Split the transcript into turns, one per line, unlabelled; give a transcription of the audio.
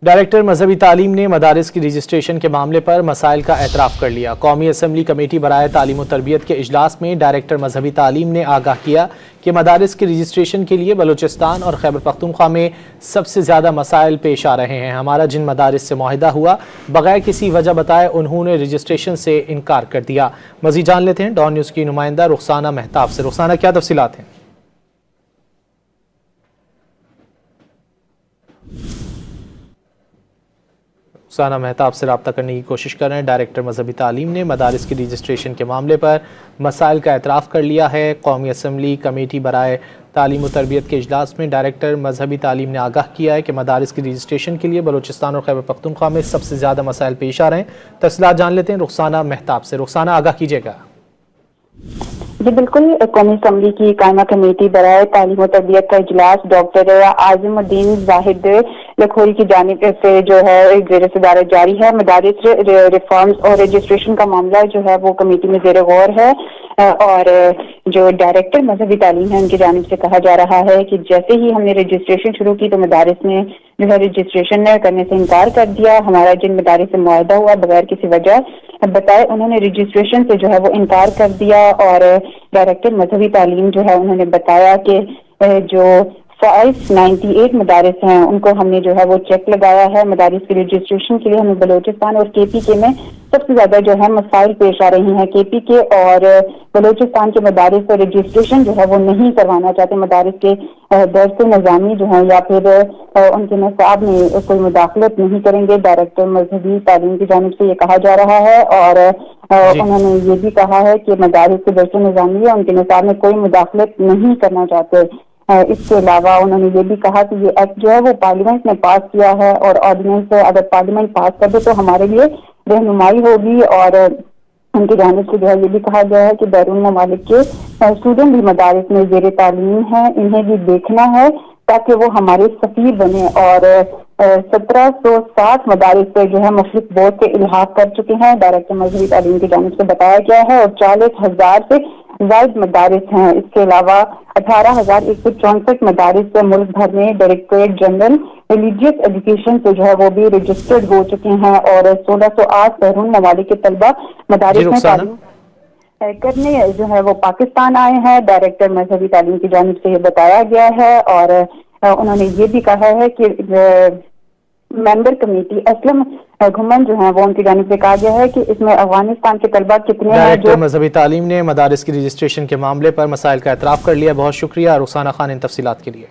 Director मजहबी तालीम ने मदारिस की रजिस्ट्रेशन के मामले पर मसाइल का एतराफ़ कर लिया। कौमी असम्बली कमेटी बराए तालीम व तरबियत के इजलास में डायरेक्टर मजहबी तालीम ने आगाह किया कि मदारिस की रजिस्ट्रेशन के लिए बलूचिस्तान और खैबर पख्तूनख्वा में सबसे ज़्यादा मसाइल पेश आ रहे हैं। हमारा जिन मदारिस से मुआहिदा हुआ बगैर किसी वजह बताए उन्होंने रजिस्ट्रेशन से इनकार कर दिया। मज़ीद जान लेते हैं डॉन न्यूज़ की नुमाइंदा रुखसाना मेहताब से। रुखसाना, क्या तफसीलात हैं? रुखसाना मेहताब से रब्ता करने की कोशिश कर रहे हैं। डायरेक्टर मजहबी तालीम ने मदारिस की रजिस्ट्रेशन के मामले पर मसाइल का एतराफ़ कर लिया है। कौमी असम्बली कमेटी बराए तालीम व तरबियत के इजलास में डायरेक्टर मजहबी तालीम ने आगाह किया है कि मदारिस की रजिस्ट्रेशन के लिए बलूचिस्तान और खैबर पख्तूनख्वा में सबसे ज़्यादा मसाइल पेश आ रहे हैं। तफसीलात जान लेते हैं रुखसाना मेहताब से। रुखसाना, आगाह कीजिएगा।
जी बिल्कुल, कौमी असम्बली की कायमा कमेटी बराए तालीम और तरबियत का इजलास डॉक्टर आज़मुद्दीन जाहिद लखोरी की जानिब से जो है ज़ेर सदारत जारी है। मदारिस रिफॉर्म्स और रजिस्ट्रेशन का मामला जो है वो कमेटी में ज़ेर गौर है और जो डायरेक्टर मजहबी तालीम है उनकी जानिब से कहा जा रहा है कि जैसे ही हमने रजिस्ट्रेशन शुरू की तो मदारिस ने जो है रजिस्ट्रेशन करने से इनकार कर दिया। हमारा जिन मदारिस से मुआहिदा हुआ बगैर किसी वजह बताए उन्होंने रजिस्ट्रेशन से जो है वो इनकार कर दिया। और डायरेक्टर मजहबी तालीम जो है उन्होंने बताया कि जो 598 मदारिस हैं उनको हमने जो है वो चेक लगाया है। मदारिस की रजिस्ट्रेशन के लिए हमें बलूचिस्तान और केपी के में सबसे ज्यादा जो है मसाइल पेश आ रही हैं। केपी के और बलूचिस्तान के मदारिस को रजिस्ट्रेशन जो है वो नहीं करवाना चाहते। मदारिस के दर्स निज़ामी जो है या फिर उनके निसाब में कोई मुदाखलत नहीं करेंगे। डायरेक्टर मजहबी तालीम की जानिब से ये कहा जा रहा है और उन्होंने ये भी कहा है कि मदारिस के दर्स निज़ामी है उनके निसाब में कोई मुदाखलत नहीं करना चाहते। इसके अलावा उन्होंने ये भी कहा कि ये एक्ट जो है वो पार्लियामेंट ने पास किया है और ऑर्डिनेंस अगर पार्लियामेंट पास कर दे तो हमारे लिए रहनुमाई होगी। और उनकी जानिब से जो है ये भी कहा गया है कि बैरून ममालिक के स्टूडेंट भी मदारिस में ज़ेर तालीम है, इन्हें भी देखना है ताकि वो हमारे सफीर बने। और 1760 मदारिस पे जो है मुख्तलिफ बोर्ड के इल्हाक कर चुके हैं। डायरेक्टर मजहबी तालीम की जानिब से बताया गया है और 40,000 से ज़ायद मदारिस हैं। इसके अलावा 18,164 मदारिस से मुल्क भर में डायरेक्टरेट जनरल रिलीजियस एजुकेशन से जो है वो भी रजिस्टर्ड हो चुके हैं और 1608 बैरून ममालिक के तलबा मदारिस में तालीम करने जो है वो पाकिस्तान आए हैं। डायरेक्टर मजहबी तालीम की जानिब से ये बताया गया है और उन्होंने ये भी कहा है कि मेंबर कमेटी असलम घुमन जो है वो उनकी जानिब से कहा गया है कि इसमें अफगानिस्तान के तलबा कितने हैं।
डायरेक्टर मजहबी तालीम ने मदारिस की रजिस्ट्रेशन के मामले पर मसाइल का एतराफ़ कर लिया। बहुत शुक्रिया रुखसाना खान इन तफसीलात के लिए।